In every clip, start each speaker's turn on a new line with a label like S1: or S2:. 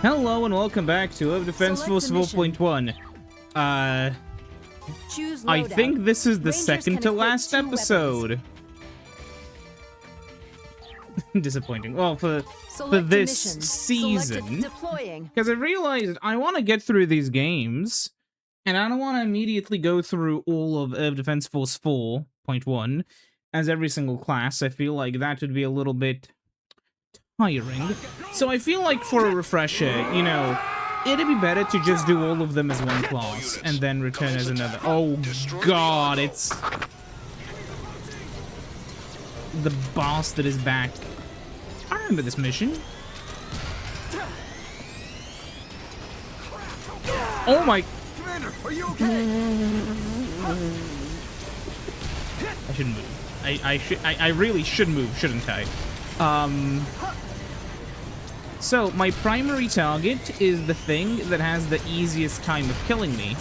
S1: Hello and welcome back to Earth Defense Force 4.1. I think this is the second to last episode. Disappointing. Well, for this season, because I realized I want to get through these games, and I don't want to immediately go through all of Earth Defense Force 4.1 as every single class. I feel like that would be a little bit tiring. So I feel like for a refresher, you know, it'd be better to just do all of them as one class and then return as another. Oh god, it's... the bastard is back. I remember this mission. Oh my...
S2: Commander, are you okay?
S1: I shouldn't move. I really should move, shouldn't I? So, my primary target is the thing that has the easiest time of killing me.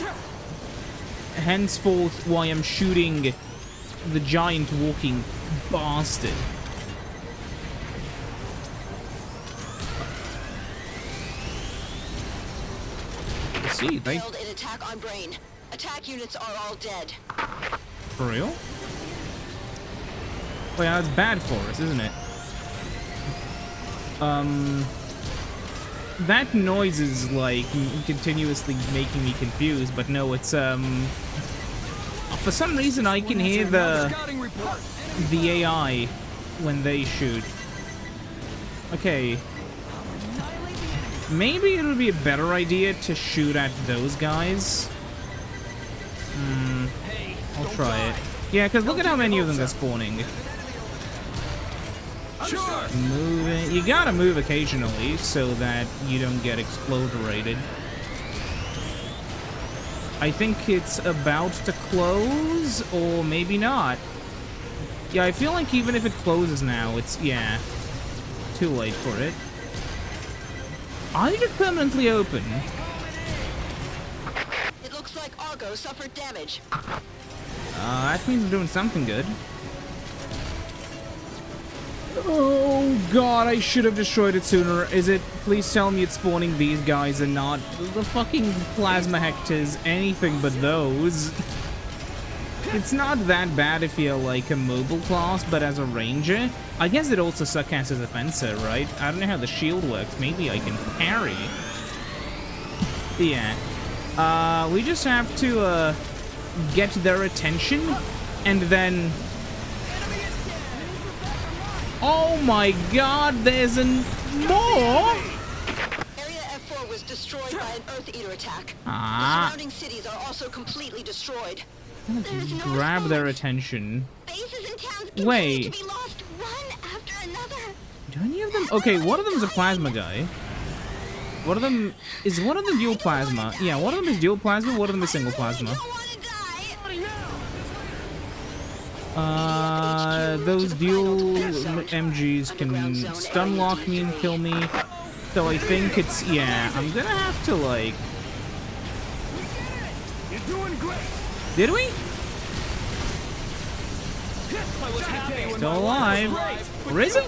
S1: Henceforth, why I'm shooting the giant walking bastard. Let's see, they...
S3: failed an attack on Brain. Attack units are all dead.
S1: For real? Well, yeah, that's bad for us, isn't it? That noise is, like, continuously making me confused, but no, it's, for some reason I can hear the AI when they shoot. Okay. Maybe it would be a better idea to shoot at those guys. I'll try it. Yeah, because look at how many of them are spawning.
S2: Sure.
S1: Moving. You gotta move occasionally so that you don't get exploderated. I think it's about to close, or maybe not. Yeah, I feel like even if it closes now, it's, yeah, too late for it. Are you permanently open?
S3: It looks like Argo suffered damage.
S1: That means we're doing something good. Oh god, I should have destroyed it sooner. Is it? Please tell me it's spawning these guys and not the fucking plasma hectors, anything but those. It's not that bad if you're like a mobile class, but as a ranger, I guess it also sucks as a fencer, right? I don't know how the shield works. Maybe I can parry. Yeah. We just have to get their attention and then... Oh my god, there's more!
S3: Area F4 was destroyed by an Earth Eater attack.
S1: Ah.
S3: The surrounding cities are also completely destroyed.
S1: Grab their attention.
S3: Bases and towns continue
S1: Wait.
S3: to be lost one after another.
S1: Do any of them? Okay, one of them's a plasma guy. One of them is dual plasma. Yeah, one of them is dual plasma. One of them is single plasma. Those dual MGs can stun lock me and kill me. So I think it's, yeah, I'm gonna have to, like...
S2: You're doing great.
S1: Did we? Still alive. Or is it?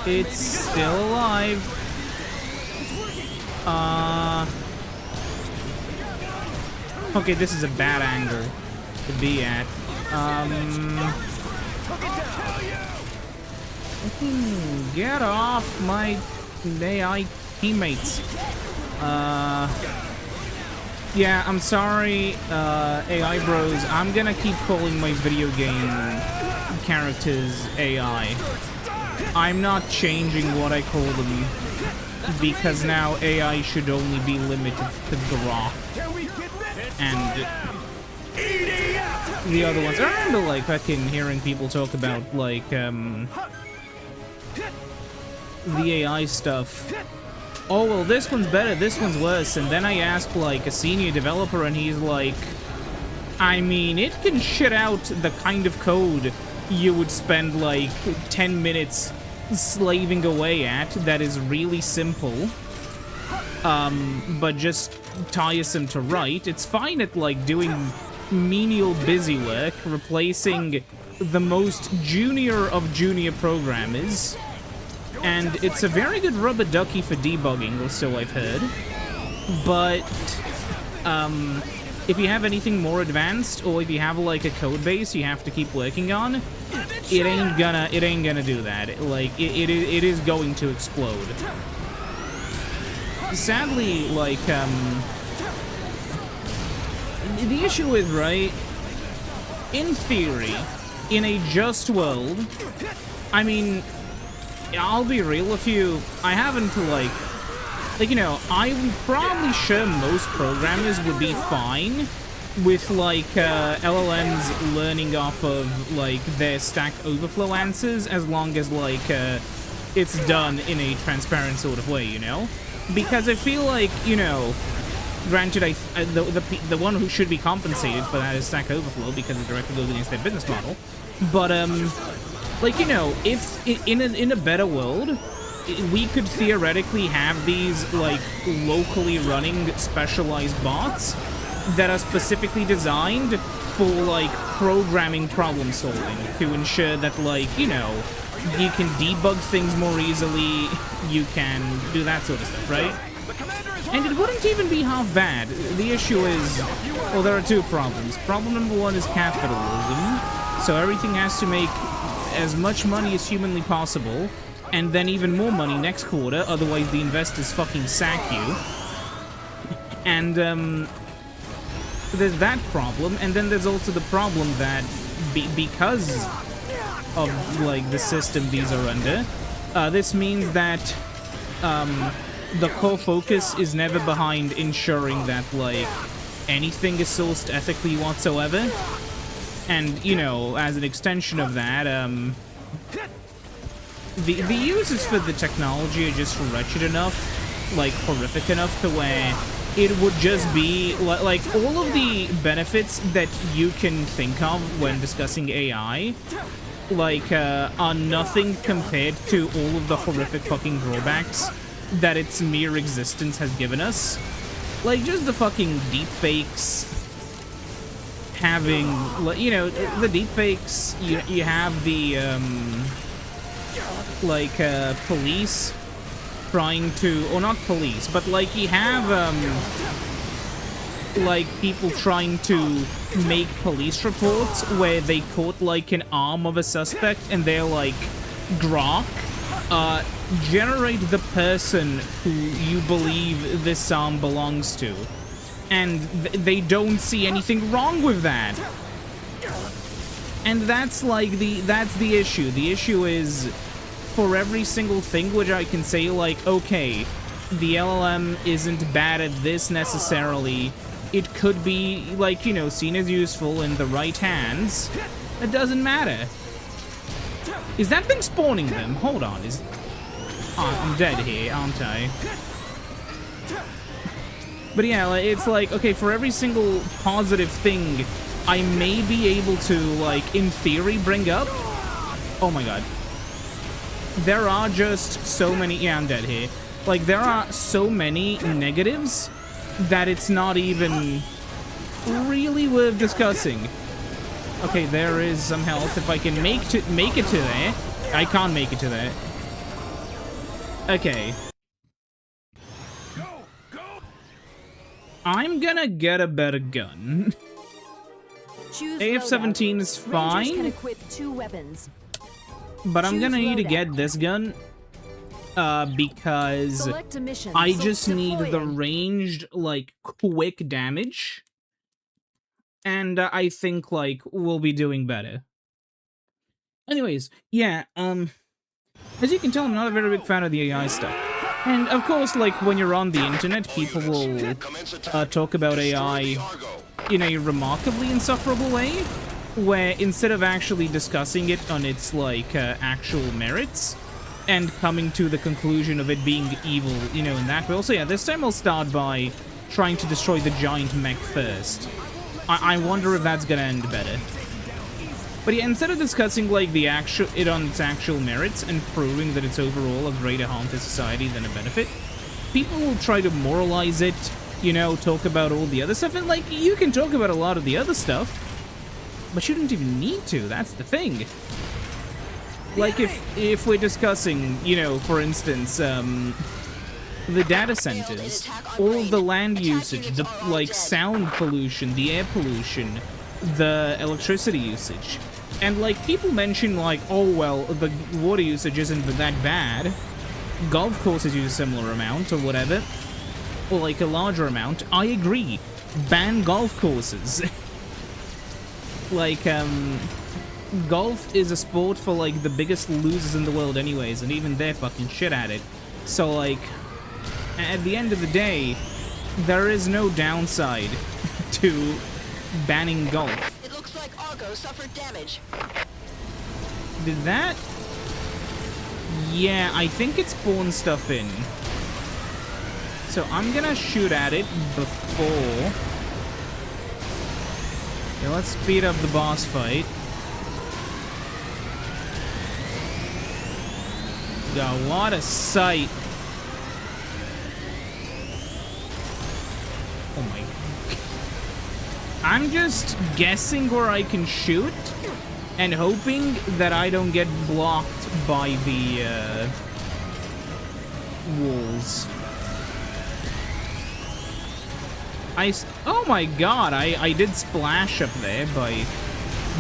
S1: It's still alive. Okay, this is a bad angle to be at. Get off my AI teammates. Yeah, I'm sorry, AI bros. I'm gonna keep calling my video game characters AI. I'm not changing what I call them, because now AI should only be limited to Grok and the other ones. I remember, like, fucking hearing people talk about, like, the AI stuff. Oh, well, this one's better, this one's worse. And then I asked, like, a senior developer, and he's like, I mean, it can shit out the kind of code you would spend, like, 10 minutes slaving away at that is really simple, but just tiresome to write. It's fine at, like, doing menial busy work, replacing the most junior of junior programmers. And it's a very good rubber ducky for debugging, or so I've heard. But, if you have anything more advanced, or if you have, like, a code base you have to keep working on, it ain't gonna do that. It is going to explode. Sadly, like, the issue is, right, in theory, in a just world, I mean, I'll be real with you, I haven't, like, you know, I'm probably sure most programmers would be fine with, like, LLMs learning off of, like, their Stack Overflow answers, as long as, like, it's done in a transparent sort of way, you know? Because I feel like, you know, granted, the one who should be compensated for that is Stack Overflow, because it directly goes against their business model. But, like, you know, if in a better world, we could theoretically have these, like, locally running specialized bots that are specifically designed for, like, programming problem solving to ensure that, like, you know, you can debug things more easily, you can do that sort of stuff, right? And it wouldn't even be half bad. The issue is, well, there are two problems. Problem number one is capitalism, so everything has to make as much money as humanly possible, and then even more money next quarter, otherwise the investors fucking sack you. And, there's that problem, and then there's also the problem that because of, like, the system these are under, this means that, the core focus is never behind ensuring that, like, anything is sourced ethically whatsoever. And, you know, as an extension of that, the uses for the technology are just wretched enough, like, horrific enough to where it would just be, like, all of the benefits that you can think of when discussing AI, like, are nothing compared to all of the horrific fucking drawbacks that its mere existence has given us. Like, just the fucking deepfakes, having, you know, the deepfakes, you have the, like, police trying to, or not police, but, like, you have, like, people trying to make police reports where they caught, like, an arm of a suspect, and they're like, Grok, generate the person who you believe this arm belongs to. And they don't see anything wrong with that. And that's, like, that's the issue. The issue is, for every single thing which I can say, like, okay, the LLM isn't bad at this necessarily, it could be, like, you know, seen as useful in the right hands, it doesn't matter. Is that thing spawning them? Hold on, oh, I'm dead here, aren't I? But yeah, it's like, okay, for every single positive thing I may be able to, like, in theory bring up, oh my god. There are just so many, yeah, I'm dead here. Like, there are so many negatives that it's not even really worth discussing. Okay, there is some health. If I can make it to there. I can't make it to there. Okay. I'm gonna get a better gun. AF-17 is fine. Can equip 2 weapons. But I'm gonna need to get this gun. Because I just need the ranged, like, quick damage. And I think, like, we'll be doing better. Anyways, yeah, as you can tell, I'm not a very big fan of the AI stuff. And, of course, like, when you're on the internet, people will talk about AI in a remarkably insufferable way, where instead of actually discussing it on its, like, actual merits, and coming to the conclusion of it being evil, you know, in that way. Also, yeah, this time I'll start by trying to destroy the giant mech first. I wonder if that's gonna end better. But yeah, instead of discussing, like, it on its actual merits and proving that it's overall a greater harm to society than a benefit, people will try to moralize it, you know, talk about all the other stuff, and, like, you can talk about a lot of the other stuff, but you don't even need to, that's the thing. Like if we're discussing, you know, for instance, the data centers, all of the land usage, the like sound pollution, the air pollution, the electricity usage. And like people mention like, oh well, the water usage isn't that bad. Golf courses use a similar amount or whatever. Or like a larger amount. I agree. Ban golf courses. Like, golf is a sport for like the biggest losers in the world anyways, and even they're fucking shit at it. So like, at the end of the day, there is no downside to banning golf.
S3: It looks like Argo suffered damage.
S1: Did that? Yeah, I think it spawned stuff in. So I'm gonna shoot at it before. Okay, let's speed up the boss fight. Got a lot of sight. Oh my. I'm just guessing where I can shoot and hoping that I don't get blocked by the walls. Oh my god, I did splash up there by...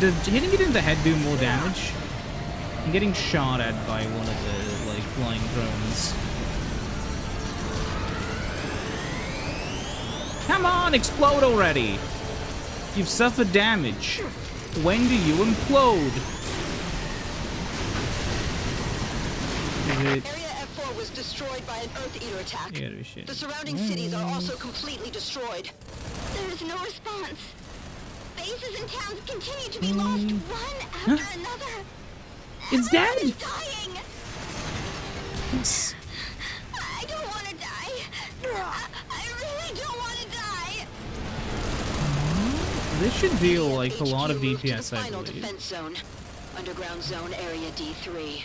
S1: Did hitting it in the head do more damage? I'm getting shot at by one of the, like, flying drones. Come on, explode already! You've suffered damage. When do you implode? Is it...
S3: Area F4 was destroyed by an Earth Eater attack.
S1: Yeah, there's shit.
S3: The surrounding cities are also completely destroyed. There is no response. Bases and towns continue to be lost one after another.
S1: It's dead!
S3: Everyone is dying. I don't want to die. I really don't want to die.
S1: This should deal like a lot of
S3: HQ moved to
S1: DPS,
S3: the
S1: I
S3: final
S1: believe.
S3: defense zone. Underground zone area D3.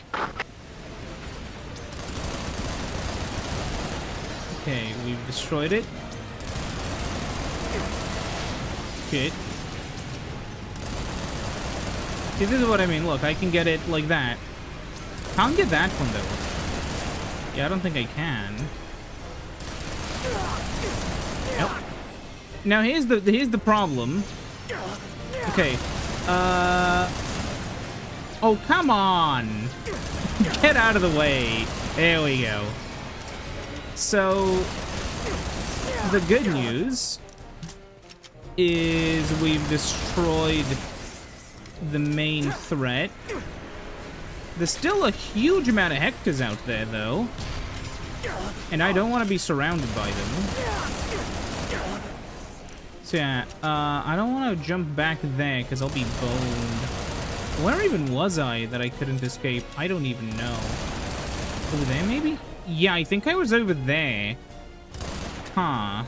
S1: Okay, we've destroyed it. Shit. See, this is what I mean. Look, I can get it like that. Can't get that one though. Yeah, I don't think I can. Nope. Now here's the problem. Okay. Oh, come on. Get out of the way. There we go. So the good news is we've destroyed the main threat. There's still a huge amount of Hectors out there, though. And I don't want to be surrounded by them. So yeah, I don't want to jump back there, because I'll be boned. Where even was I that I couldn't escape? I don't even know. Over there, maybe? Yeah, I think I was over there. Huh.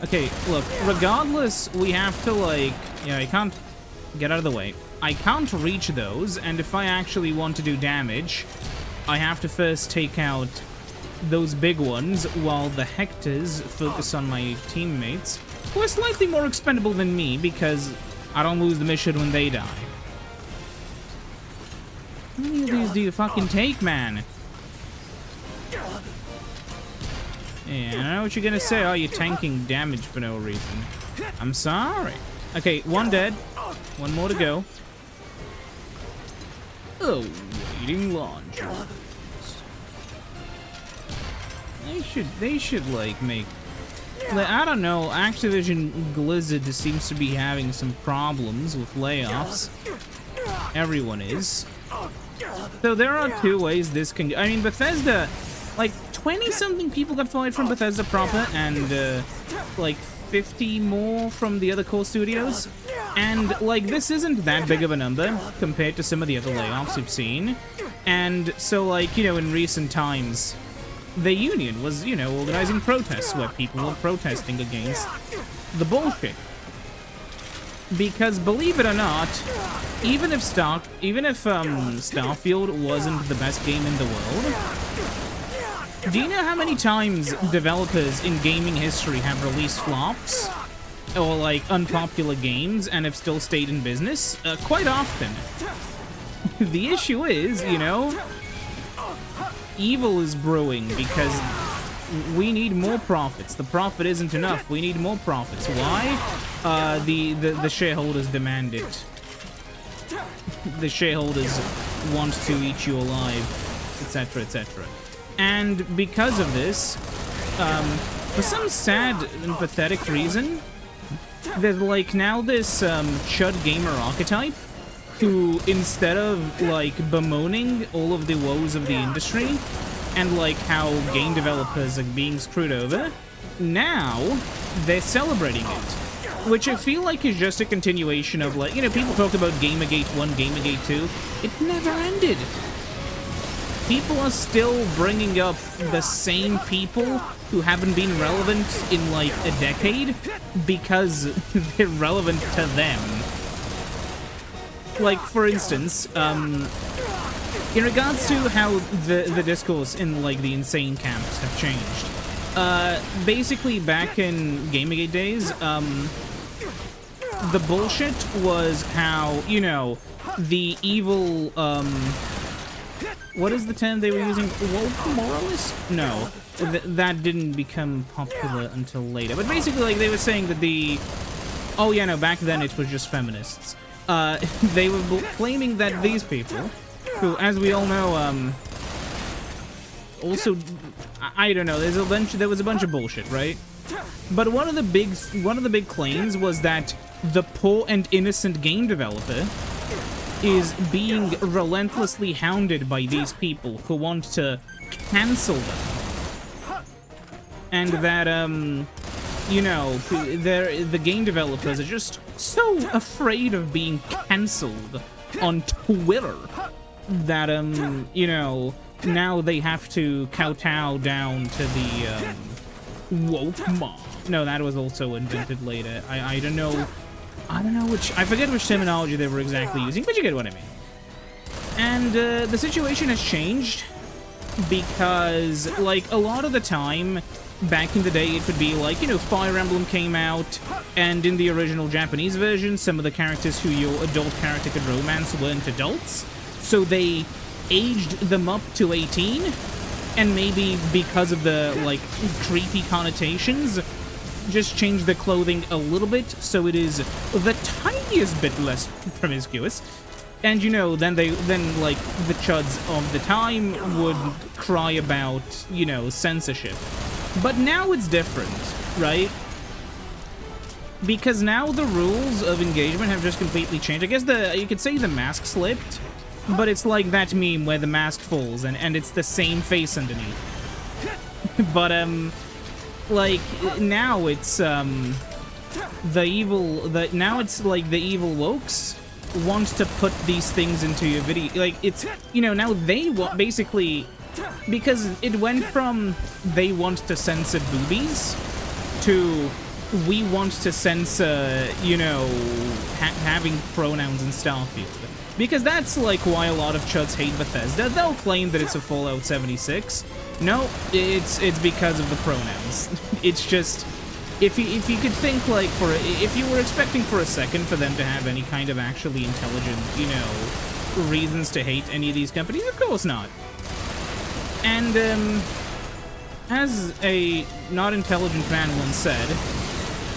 S1: Okay, look, regardless, we have to, like... Yeah, I can't... Get out of the way. I can't reach those, and if I actually want to do damage, I have to first take out those big ones, while the Hectors focus on my teammates, who are slightly more expendable than me, because I don't lose the mission when they die. How many of these do you fucking take, man? Yeah, I know what you're gonna say. Oh, you're tanking damage for no reason. I'm sorry. Okay, one dead. One more to go. Oh, waiting launch. They should like make... Like, I don't know, Activision Blizzard seems to be having some problems with layoffs. Everyone is. So there are two ways this can go. I mean, Bethesda, like 20-something people got fired from Bethesda proper, and like 50 more from the other core studios. And like, this isn't that big of a number compared to some of the other layoffs we've seen. And so, like, you know, in recent times, the union was, you know, organizing protests where people were protesting against the bullshit. Because believe it or not, even if Starfield wasn't the best game in the world, do you know how many times developers in gaming history have released flops or like unpopular games and have still stayed in business? Quite often. the issue is, you know, evil is brewing because we need more profits. The profit isn't enough. We need more profits. Why? The shareholders demand it. The shareholders want to eat you alive, etc., etc. And because of this, for some sad and pathetic reason, there's like now this chud gamer archetype who, instead of like bemoaning all of the woes of the industry and like how game developers are being screwed over, now they're celebrating it. Which I feel like is just a continuation of, like, you know, people talk about Gamergate 1, Gamergate 2. It never ended. People are still bringing up the same people who haven't been relevant in, like, a decade because they're relevant to them. Like, for instance, in regards to how the discourse in, like, the insane camps have changed. Basically, back in Gamergate days, the bullshit was how, you know, the evil, what is the term they were using? Woke moralist? No, that didn't become popular until later. But basically, like, they were saying that oh yeah, no, back then it was just feminists. They were claiming that these people, who, as we all know, also, I don't know, there was a bunch of bullshit, right? But one of the big claims was that the poor and innocent game developer is being relentlessly hounded by these people who want to cancel them. And that, you know, the game developers are just so afraid of being cancelled on Twitter that, you know, now they have to kowtow down to the, woke mob. No, that was also invented later. I don't know I forget which terminology they were exactly using, but you get what I mean. And the situation has changed because, like, a lot of the time back in the day it would be like, you know, Fire Emblem came out, and in the original Japanese version some of the characters who your adult character could romance weren't adults, so they aged them up to 18. And maybe because of the, like, creepy connotations, just change the clothing a little bit so it is the tiniest bit less promiscuous. And, you know, then like, the chuds of the time would cry about, you know, censorship. But now it's different, right? Because now the rules of engagement have just completely changed. I guess you could say the mask slipped. But it's like that meme where the mask falls and it's the same face underneath. But, like, now it's, now it's like the evil wokes want to put these things into your video. Like, it's, you know, now they want, basically, because it went from they want to censor boobies to we want to censor, you know, having pronouns in Starfield. Because that's, like, why a lot of chuds hate Bethesda. They'll claim that it's a Fallout 76. No, it's because of the pronouns. It's just, if you could think, like, if you were expecting for a second for them to have any kind of actually intelligent, you know, reasons to hate any of these companies, of course not. And, as a not intelligent man once said,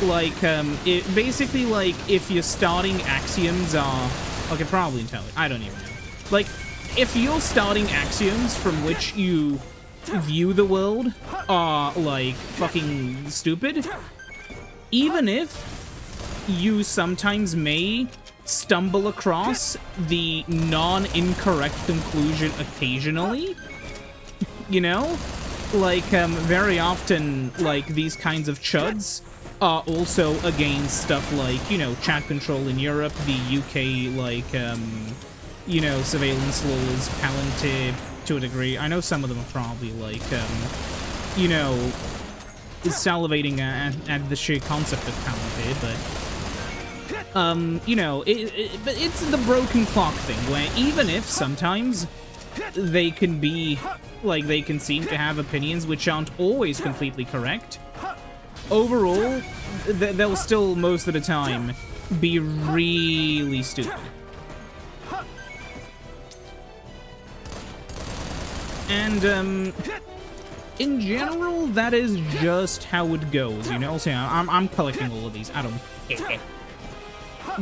S1: like, it basically, like, if your starting axioms are... Okay, probably intelligent. I don't even know. Like, if your starting axioms from which you view the world are, like, fucking stupid, even if you sometimes may stumble across the non-incorrect conclusion occasionally, you know? Like, very often, like, these kinds of chuds are also against stuff like, you know, chat control in Europe, the UK, like, you know, surveillance laws, Palantir, to a degree. I know some of them are probably, like, you know, salivating at the sheer concept of Palantir, but, you know, but it's the broken clock thing, where even if sometimes they can be, like, they can seem to have opinions which aren't always completely correct, overall, they'll still, most of the time, be really stupid. And, in general, that is just how it goes, you know? So yeah, I'm collecting all of these. I don't care.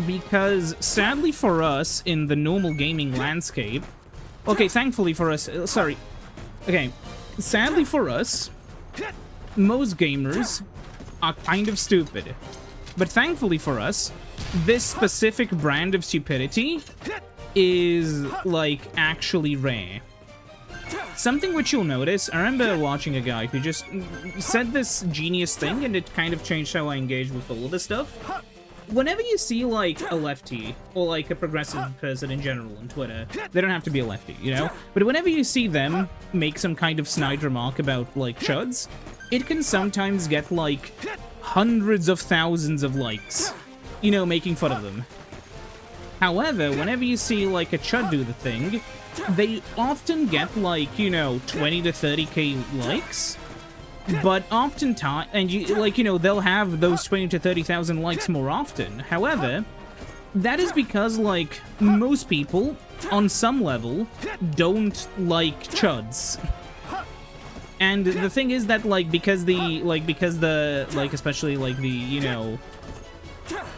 S1: Because, sadly for us, in the normal gaming landscape... Okay, thankfully for us... sorry. Okay, sadly for us, most gamers are kind of stupid. But thankfully for us, this specific brand of stupidity is, like, actually rare. Something which you'll notice, I remember watching a guy who just said this genius thing, and it kind of changed how I engage with all of this stuff. Whenever you see, like, a lefty, or, like, a progressive person in general on Twitter, they don't have to be a lefty, you know? But whenever you see them make some kind of snide remark about, like, chuds, it can sometimes get, like, hundreds of thousands of likes, you know, making fun of them. However, whenever you see, like, a chud do the thing, they often get, like, you know, 20 to 30k likes. But oftentimes, and you, like, you know, they'll have those 20 to 30,000 likes more often. However, that is because, like, most people, on some level, don't like chuds. And the thing is that, like, because especially, like, the, you know,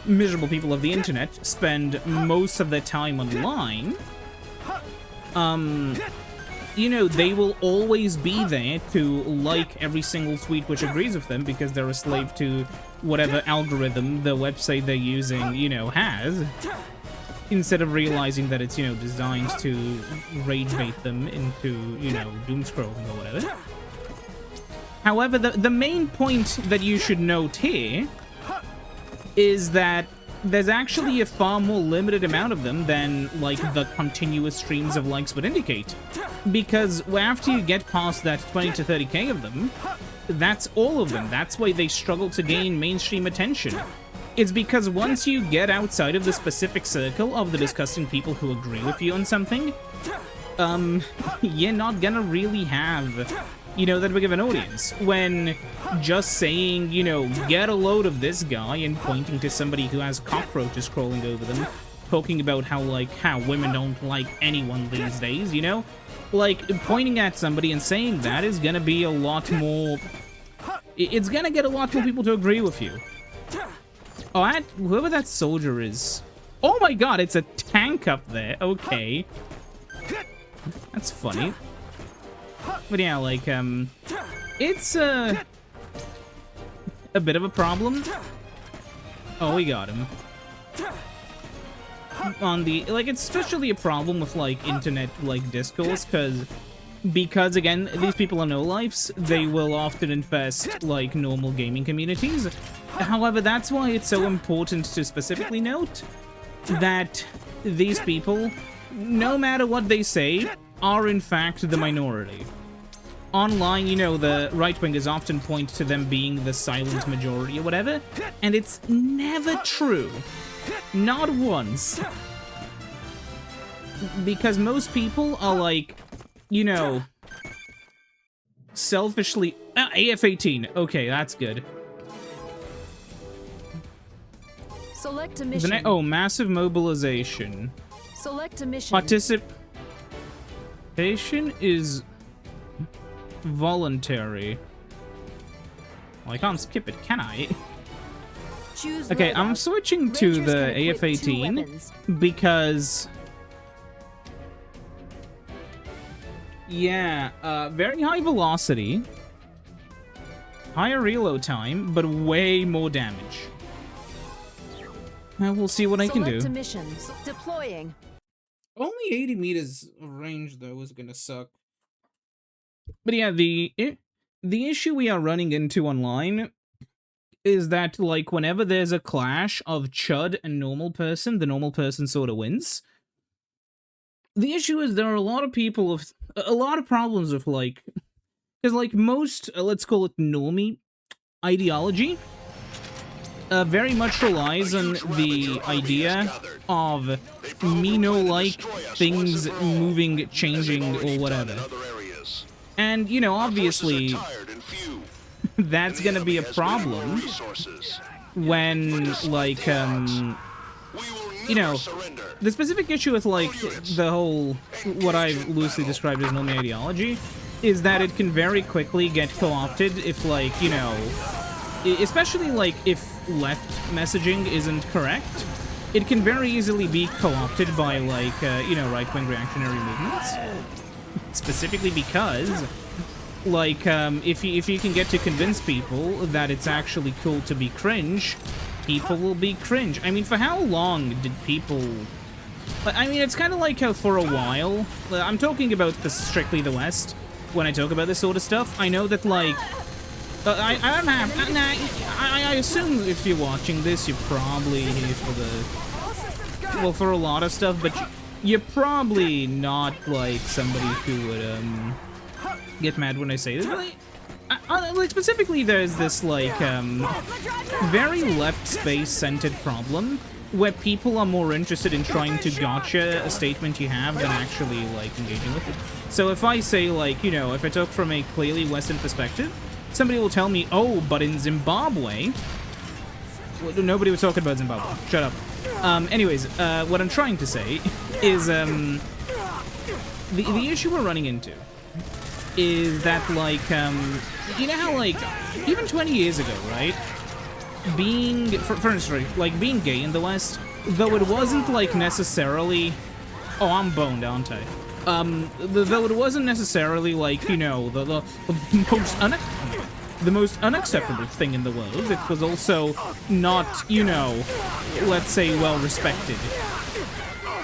S1: miserable people of the internet spend most of their time online, you know, they will always be there to like every single tweet which agrees with them because they're a slave to whatever algorithm the website they're using, you know, has, instead of realizing that it's, you know, designed to rage bait them into, you know, doom scrolling or whatever. However, the main point that you should note here is that there's actually a far more limited amount of them than, like, the continuous streams of likes would indicate. Because after you get past that 20 to 30k of them, that's all of them. That's why they struggle to gain mainstream attention. It's because once you get outside of the specific circle of the disgusting people who agree with you on something, you're not gonna really have, you know, that big of an audience. When just saying, you know, get a load of this guy and pointing to somebody who has cockroaches crawling over them, talking about how women don't like anyone these days, you know? Like, pointing at somebody and saying that is gonna be a lot more... It's gonna get a lot more people to agree with you. Oh, whoever that soldier is... Oh my god, it's a tank up there. Okay. That's funny. But yeah, like, it's a bit of a problem. Oh, we got him. On the, like, it's especially a problem with, like, internet, like, discourse, because, again, these people are no-lifes, they will often infest, like, normal gaming communities. However, that's why it's so important to specifically note that these people, no matter what they say, are in fact the minority. Online, you know, the right-wingers often point to them being the silent majority or whatever, and it's never true. Not once. Because most people are, like, you know, selfishly... AF-18. Okay, that's good.
S4: Select a mission.
S1: Oh, massive mobilization.
S4: Select a mission.
S1: Participation is voluntary. Well, I can't skip it, can I?
S4: Choose
S1: okay,
S4: loadout.
S1: I'm switching to
S4: Rangers
S1: the
S4: can equip 2
S1: AF-18
S4: weapons.
S1: because... Yeah, very high velocity, higher reload time, but way more damage. We'll see what I can do.
S4: Select missions. Deploying.
S1: Only 80 meters of range, though, is gonna suck. But yeah, the issue we are running into online is that, like, whenever there's a clash of Chud and normal person, the normal person sort of wins. The issue is there are a lot of people with a lot of problems with, like, because, like, most, let's call it normie ideology, very much relies on the idea of me-no-like things moving, changing, or whatever. And, you know, obviously, that's gonna be a problem when, like, you know, the specific issue with, like, the whole, what I've loosely described as normie ideology, is that it can very quickly get co-opted if, like, you know, especially, like, if left messaging isn't correct, it can very easily be co-opted by, like, you know, right-wing reactionary movements. Specifically because, like, if you can get to convince people that it's actually cool to be cringe, people will be cringe. I mean, for how long did people... I mean, it's kind of like how for a while... I'm talking about strictly the West when I talk about this sort of stuff. I know that, like... I don't have... I assume if you're watching this, you're probably here for the... Well, for a lot of stuff, but you're probably not, like, somebody who would, get mad when I say this. Like, specifically, there's this, like, very left space-centered problem where people are more interested in trying to gotcha a statement you have than actually, like, engaging with it. So if I say, like, you know, if I talk from a clearly Western perspective, somebody will tell me, oh, but in Zimbabwe... Well, nobody was talking about Zimbabwe. Shut up. Anyways, what I'm trying to say is, the issue we're running into is that, like, you know how, like, even 20 years ago, right? Being, for instance, like, being gay in the West, though it wasn't, like, necessarily... Oh, I'm boned, aren't I? Though it wasn't necessarily, like, you know, the most unacceptable thing in the world, it was also not, you know, let's say, well-respected.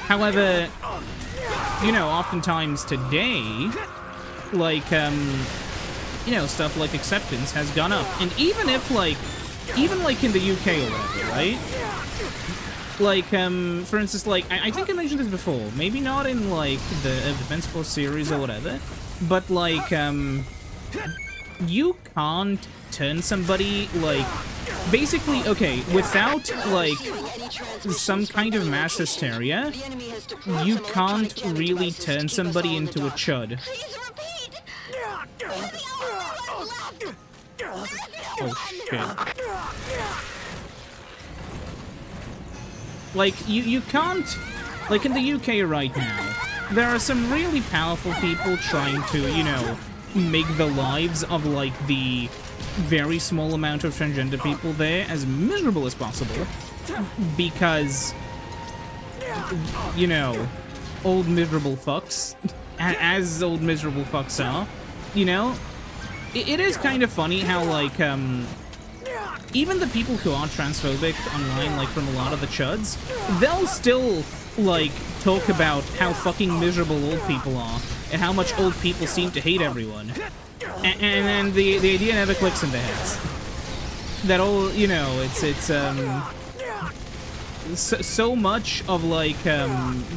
S1: However, you know, oftentimes today, like, you know, stuff like acceptance has gone up. And even if, like, even, like, in the UK or whatever, right? Like, for instance, like, I think I mentioned this before. Maybe not in, like, the Defense Force series or whatever, but, like, you can't turn somebody, like, basically, okay, without, like, some kind of mass hysteria, you can't really turn somebody into a chud. Oh, shit. Like, you can't... Like, in the UK right now, there are some really powerful people trying to, you know, make the lives of, like, the very small amount of transgender people there as miserable as possible. Because, you know, old miserable fucks, as old miserable fucks are, you know? It is kind of funny how, like, even the people who are transphobic online, like, from a lot of the chuds, they'll still, like, talk about how fucking miserable old people are, and how much old people seem to hate everyone. And then the idea never clicks in their heads. That all, you know, it's so much of, like,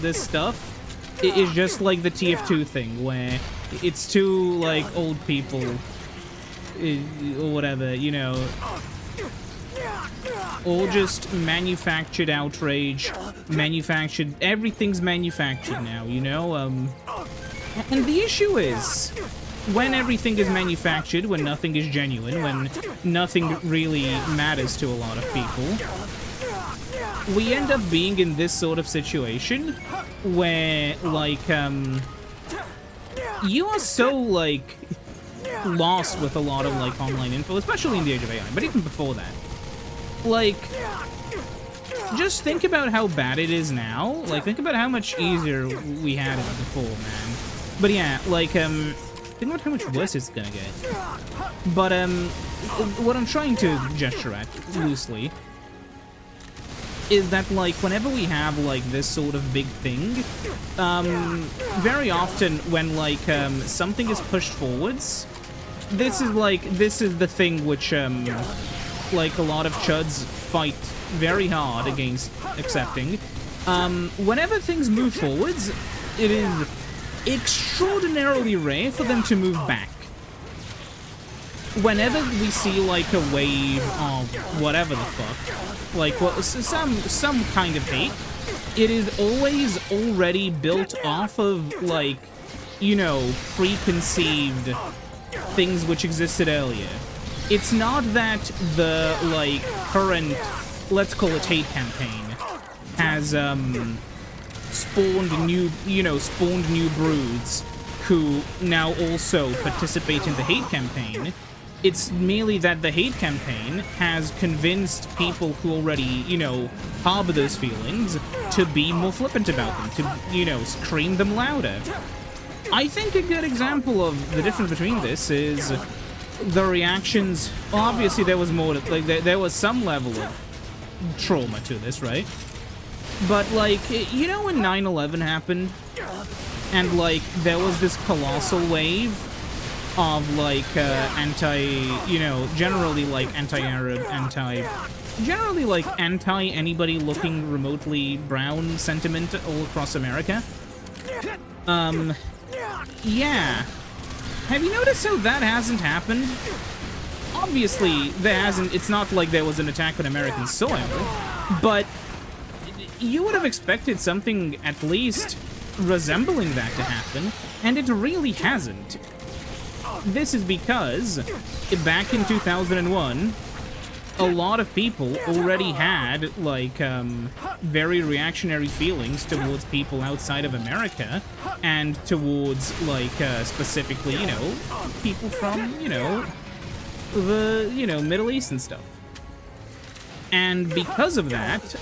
S1: this stuff is just like the TF2 thing, where it's two, like, old people, or whatever, you know, all just manufactured outrage, everything's manufactured now, you know, and the issue is, when everything is manufactured, when nothing is genuine, when nothing really matters to a lot of people, we end up being in this sort of situation, where, like, you are so, like, lost with a lot of, like, online info, especially in the age of AI, but even before that. Like, just think about how bad it is now. Like, think about how much easier we had it before, man. But yeah, like, think about how much worse it's gonna get. But, what I'm trying to gesture at, loosely, is that, like, whenever we have, like, this sort of big thing, very often when, like, something is pushed forwards, this is the thing which, like, a lot of chuds fight very hard against accepting. Whenever things move forwards, it is extraordinarily rare for them to move back. Whenever we see, like, a wave of whatever the fuck, like, well, some kind of hate, it is always already built off of, like, you know, preconceived things which existed earlier. It's not that the, like, current, let's call it hate campaign, has, spawned new, spawned new broods who now also participate in the hate campaign. It's merely that the hate campaign has convinced people who already, harbor those feelings to be more flippant about them, to, scream them louder. I think a good example of the difference between this is the reactions. Obviously, there was more, like, there was some level of trauma to this, right? But, like, when 9/11 happened, and, like, there was this colossal wave of, like, generally, like, anti-Arab, generally, like, anti-anybody looking remotely brown sentiment all across America. Yeah. Have you noticed how that hasn't happened? Obviously, there hasn't. It's not like there was an attack on American soil, but you would have expected something at least resembling that to happen, and it really hasn't. This is because back in 2001, a lot of people already had, like, very reactionary feelings towards people outside of America, and towards, like, specifically, people from, the, Middle East and stuff. And because of that,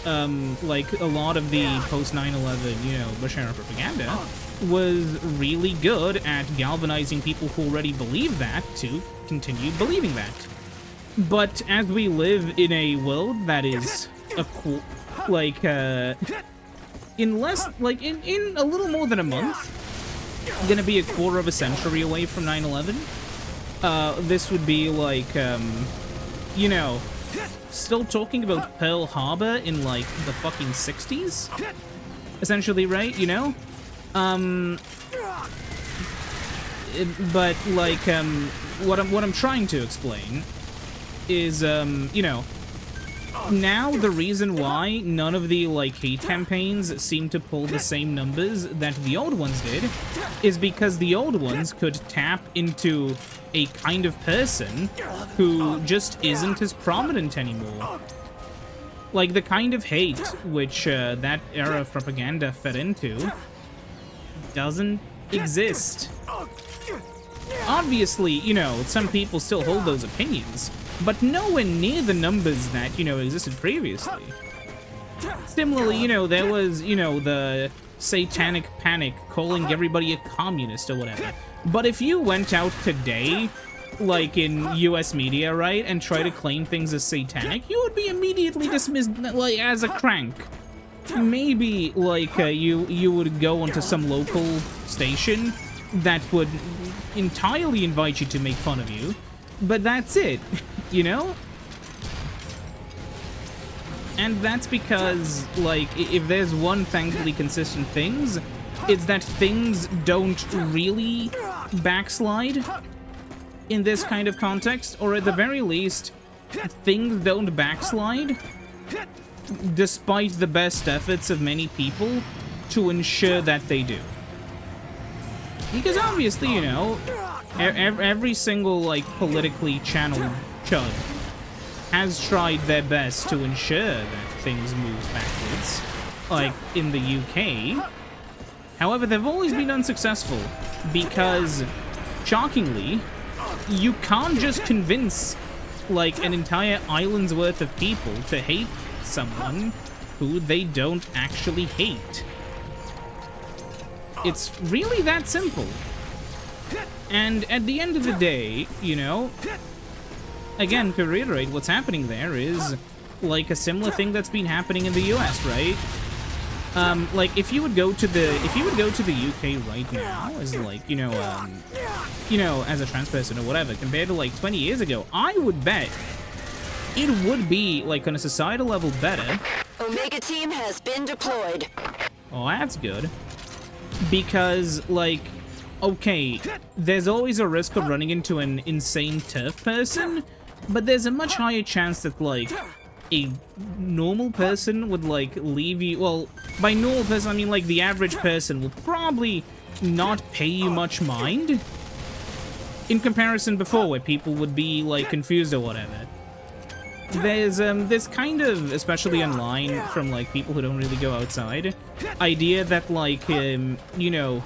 S1: like, a lot of the post-9/11, Bashar propaganda was really good at galvanizing people who already believed that to continue believing that. But as we live in a world that is in a little more than a month, gonna be a quarter of a century away from 9/11, this would be like, still talking about Pearl Harbor in, like, the fucking 60s? Essentially, right? But, like, what I'm trying to explain is, now the reason why none of the, like, hate campaigns seem to pull the same numbers that the old ones did is because the old ones could tap into a kind of person who just isn't as prominent anymore. Like, the kind of hate which that era of propaganda fed into doesn't exist. Obviously, some people still hold those opinions, but nowhere near the numbers that, existed previously. Similarly, there was, the satanic panic calling everybody a communist or whatever. But if you went out today, like in US media, right, and try to claim things as satanic, you would be immediately dismissed, like, as a crank. Maybe, like, you would go onto some local station that would entirely invite you to make fun of you, but that's it, And that's because, like, if there's one thankfully consistent things, it's that things don't really backslide in this kind of context, or at the very least, things don't backslide despite the best efforts of many people to ensure that they do. Because obviously, every single, like, politically channeled chud has tried their best to ensure that things move backwards, like in the UK. However, they've always been unsuccessful because, shockingly, you can't just convince, like, an entire island's worth of people to hate someone who they don't actually hate. It's really that simple. And at the end of the day, again, to reiterate, what's happening there is, like, a similar thing that's been happening in the US, right? Like, if you would go to the UK right now as, like, as a trans person or whatever, compared to, like, 20 years ago, I would bet it would be, like, on a societal level better.
S3: Omega team has been deployed.
S1: Oh, that's good. Because, like, okay, there's always a risk of running into an insane turf person, but there's a much higher chance that, like, a normal person would, like, leave you. Well, by normal person, I mean, like, the average person will probably not pay you much mind in comparison before, where people would be, like, confused or whatever. there's this kind of, especially online, from like people who don't really go outside, idea that like you know,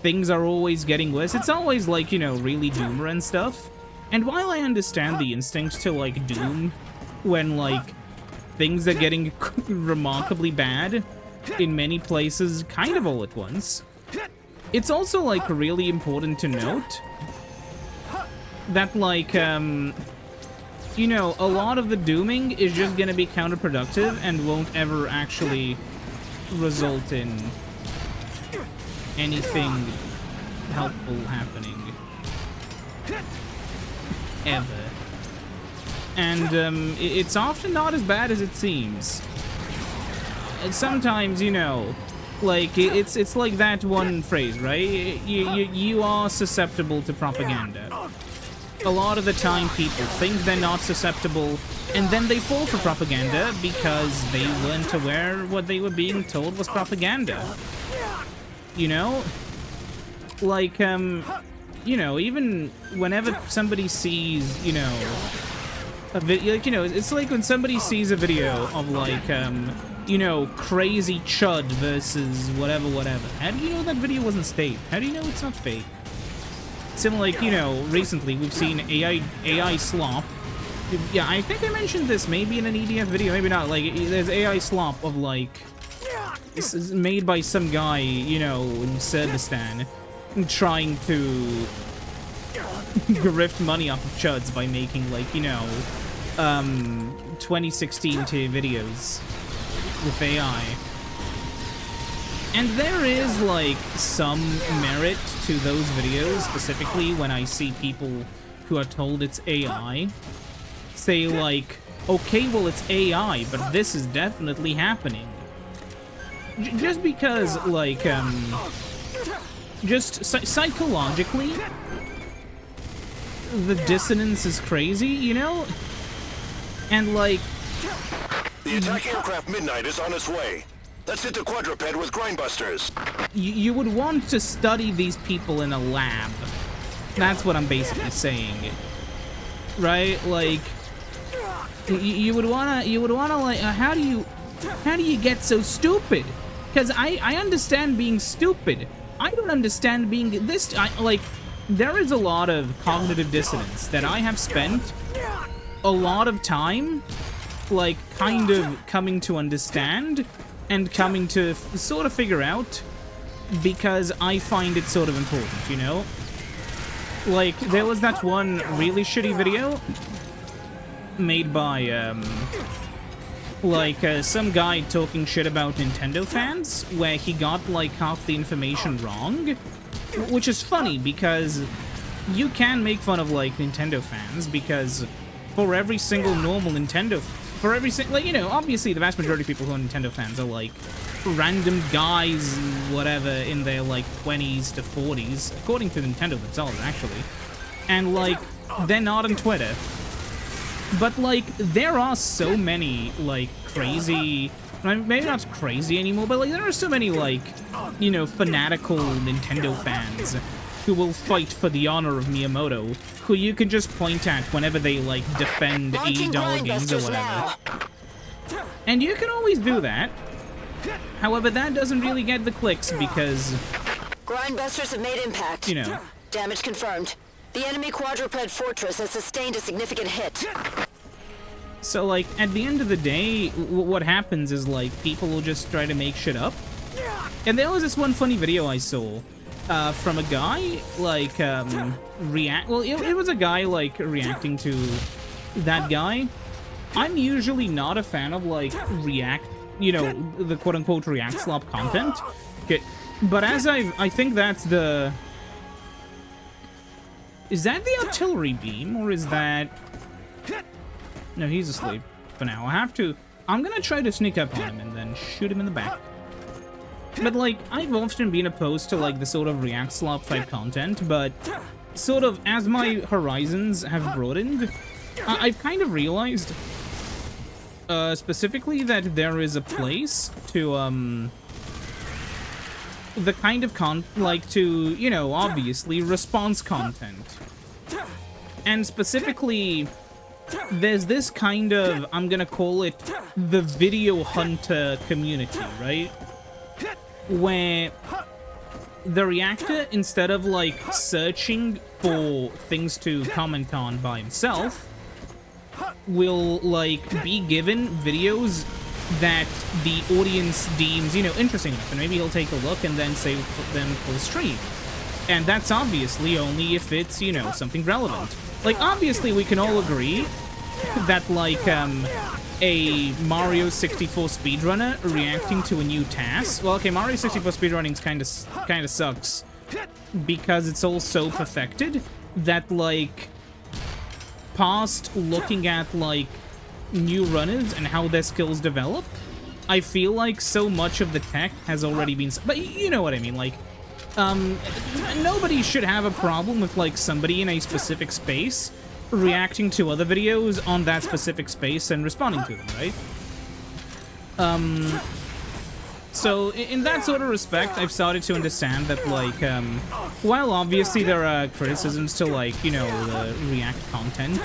S1: things are always getting worse. It's always like, you know, really doomer and stuff. And while I understand the instinct to like doom when like things are getting remarkably bad in many places kind of all at once, it's also like really important to note that like you know, a lot of the dooming is just gonna be counterproductive and won't ever actually result in anything helpful happening. Ever. And it's often not as bad as it seems. And sometimes, you know, like it's like that one phrase, right? You are susceptible to propaganda. A lot of the time people think they're not susceptible, and then they fall for propaganda because they weren't aware what they were being told was propaganda. You know? Like, you know, even whenever somebody sees, you know, a video, like, you know, it's like when somebody sees a video of, like, you know, crazy chud versus whatever. How do you know that video wasn't staged? How do you know it's not fake? Similar, like, you know, recently we've seen AI slop. Yeah, I think I mentioned this maybe in an EDF video, maybe not. Like, there's AI slop of, like, this is made by some guy, you know, in Serbistan, trying to grift money off of chuds by making, like, you know, 2016 videos with AI. And there is, like, some merit to those videos, specifically when I see people who are told it's AI say, like, okay, well, it's AI, but this is definitely happening. Just because, like, just psychologically, the dissonance is crazy, you know? And, like...
S2: The attack aircraft Midnight is on its way. Let's hit the quadruped with grindbusters.
S1: You would want to study these people in a lab. That's what I'm basically saying. Right? Like, you would wanna like, how do you get so stupid? Because I understand being stupid. I don't understand being this. Like, there is a lot of cognitive dissonance that I have spent a lot of time, like, kind of coming to understand and coming to sort of figure out, because I find it sort of important, you know? Like, there was that one really shitty video made by, like, some guy talking shit about Nintendo fans, where he got, like, half the information wrong, which is funny, because you can make fun of, like, Nintendo fans, because for every single normal Nintendo... For every single, like, you know, obviously the vast majority of people who are Nintendo fans are, like, random guys, whatever, in their, like, 20s to 40s, according to Nintendo themselves, actually. And, like, they're not on Twitter. But, like, there are so many, like, crazy... Maybe not crazy anymore, but, like, there are so many, like, you know, fanatical Nintendo fans who will fight for the honor of Miyamoto, who you can just point at whenever they, like, defend $80 games or whatever. And you can always do that. However, that doesn't really get the clicks because...
S3: Grindbusters have made impact.
S1: You know.
S3: Damage confirmed. The enemy quadruped fortress has sustained a significant hit.
S1: So, like, at the end of the day, what happens is, like, people will just try to make shit up. And there was this one funny video I saw from a guy, like, well, it was a guy, like, reacting to that guy. I'm usually not a fan of, like, you know, the quote-unquote react slop content. Okay. But as I think that's the... Is that the artillery beam, or is that... No, he's asleep for now. I'm gonna try to sneak up on him and then shoot him in the back. But, like, I've often been opposed to, like, the sort of react slop type content, but sort of as my horizons have broadened, I've kind of realized, specifically, that there is a place to, the kind of to, you know, obviously, response content. And specifically, there's this kind of, I'm gonna call it the video hunter community, right? Where the reactor, instead of like searching for things to comment on by himself, will like be given videos that the audience deems, you know, interesting enough, and maybe he'll take a look and then save them for the stream. And that's obviously only if it's, you know, something relevant. Like, obviously we can all agree that, like, a Mario 64 speedrunner reacting to a new task. Well, okay, Mario 64 speedrunning's kind of sucks because it's all so perfected that, like, past looking at, like, new runners and how their skills develop, I feel like so much of the tech has already been... But you know what I mean, like, nobody should have a problem with, like, somebody in a specific space reacting to other videos on that specific space and responding to them, right? So in that sort of respect, I've started to understand that, like, while obviously there are criticisms to, like, you know, the React content,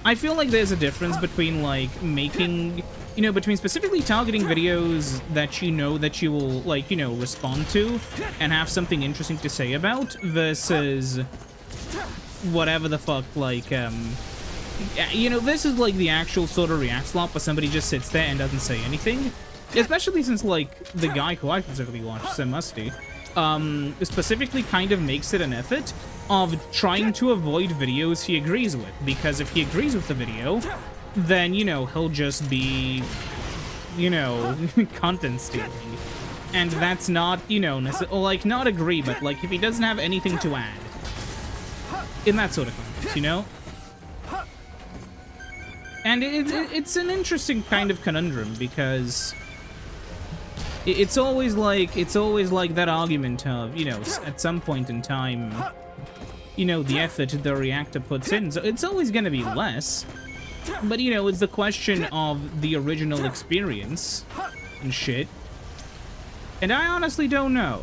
S1: I feel like there's a difference between, like, making, you know, between specifically targeting videos that you know that you will, like, you know, respond to and have something interesting to say about versus whatever the fuck, like, you know, this is, like, the actual sort of React slop where somebody just sits there and doesn't say anything. Especially since, like, the guy who I specifically watched, Sam Musty, specifically kind of makes it an effort of trying to avoid videos he agrees with, because if he agrees with the video, then, you know, he'll just be, you know, content stealing. And that's not, you know, like, not agree, but, like, if he doesn't have anything to add. In that sort of context, you know? And it's an interesting kind of conundrum, because it's always like that argument of, you know, at some point in time, you know, the effort the reactor puts in, so it's always gonna be less. But, you know, it's the question of the original experience and shit. And I honestly don't know.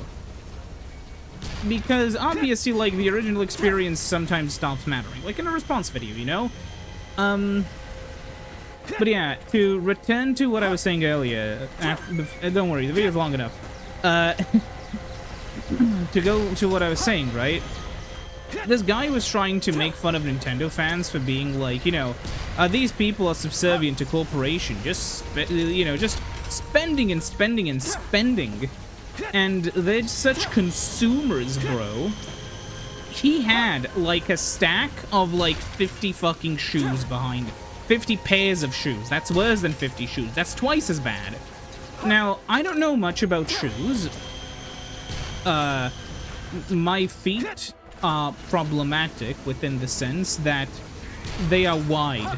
S1: Because obviously, like, the original experience sometimes stops mattering. Like in a response video, you know? But yeah, to return to what I was saying earlier, don't worry, the video's long enough. To go to what I was saying, right? This guy was trying to make fun of Nintendo fans for being like, you know, these people are subservient to corporation, just, you know, just spending and spending and spending. And they're such consumers, bro. He had, like, a stack of, like, 50 fucking shoes behind it. 50 pairs of shoes. That's worse than 50 shoes. That's twice as bad. Now, I don't know much about shoes. My feet are problematic within the sense that they are wide.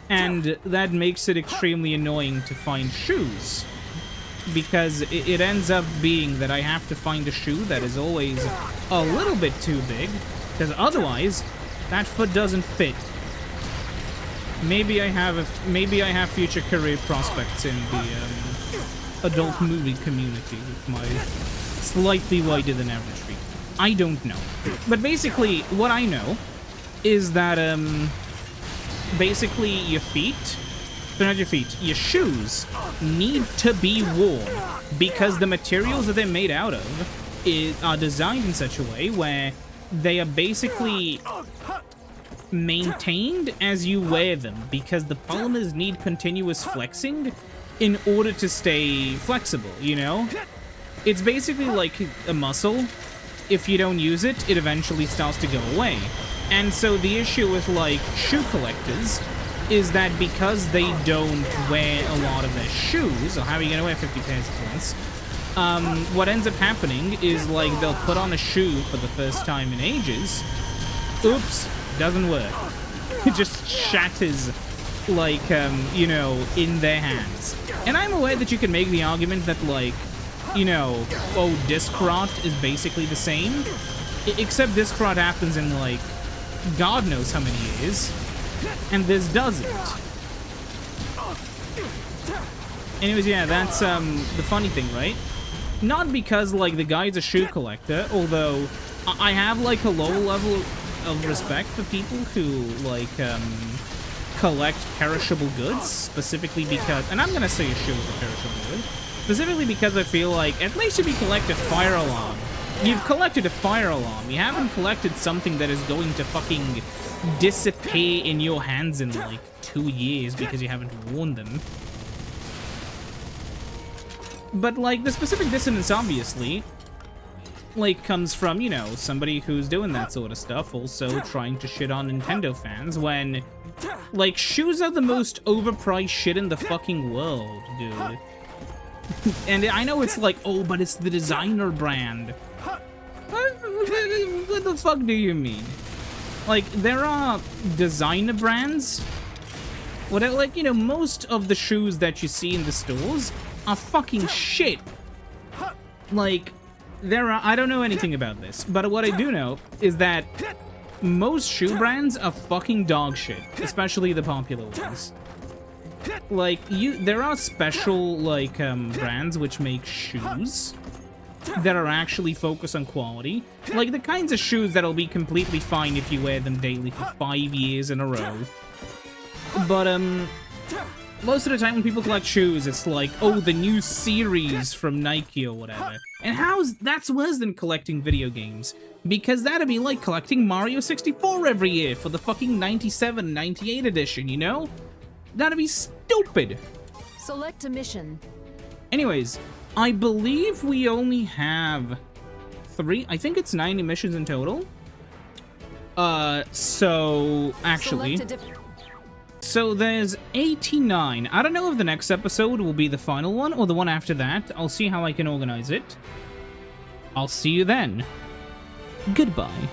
S1: And that makes it extremely annoying to find shoes. Because it ends up being that I have to find a shoe that is always a little bit too big. Because otherwise, that foot doesn't fit. Maybe I have future career prospects in the adult movie community with my slightly wider than average feet. I don't know. But basically, what I know is that basically your feet, not your feet, your shoes need to be worn because the materials that they're made out of are designed in such a way where they are basically maintained as you wear them, because the polymers need continuous flexing in order to stay flexible, you know? It's basically like a muscle. If you don't use it, it eventually starts to go away. And so the issue with, like, shoe collectors is that because they don't wear a lot of their shoes, or how are you gonna wear 50 pairs at once? What ends up happening is, like, they'll put on a shoe for the first time in ages. Oops. Doesn't work. It just shatters, like, you know, in their hands. And I'm aware that you can make the argument that, like, you know, oh, disc rot is basically the same. Except disc rot happens in, like, God knows how many years. And this doesn't. Anyways, yeah, that's, the funny thing, right? Not because, like, the guy's a shoe collector, although I have, like, a low level of respect for people who, like, collect perishable goods, specifically because, and I'm gonna say a shoe is a perishable good, specifically because I feel like, at least if you collect a fire alarm, you've collected a fire alarm, you haven't collected something that is going to fucking disappear in your hands in, like, 2 years because you haven't worn them. But, like, the specific dissonance, obviously, like, comes from, you know, somebody who's doing that sort of stuff, also trying to shit on Nintendo fans when, like, shoes are the most overpriced shit in the fucking world, dude. And I know it's like, oh, but it's the designer brand. What the fuck do you mean? Like, there are designer brands. What, like, you know, most of the shoes that you see in the stores are fucking shit. Like, there are, I don't know anything about this, but what I do know is that most shoe brands are fucking dog shit, especially the popular ones. Like, there are special, like, brands which make shoes that are actually focused on quality. Like, the kinds of shoes that'll be completely fine if you wear them daily for 5 years in a row. But, most of the time when people collect shoes, it's like, oh, the new series from Nike or whatever. And that's worse than collecting video games. Because that'd be like collecting Mario 64 every year for the fucking 97, 98 edition, you know? That'd be stupid.
S4: Select a mission.
S1: Anyways, I believe we only have 3, I think it's 90 missions in total. So, actually... So there's 89. I don't know if the next episode will be the final one or the one after that. I'll see how I can organize it. I'll see you then. Goodbye.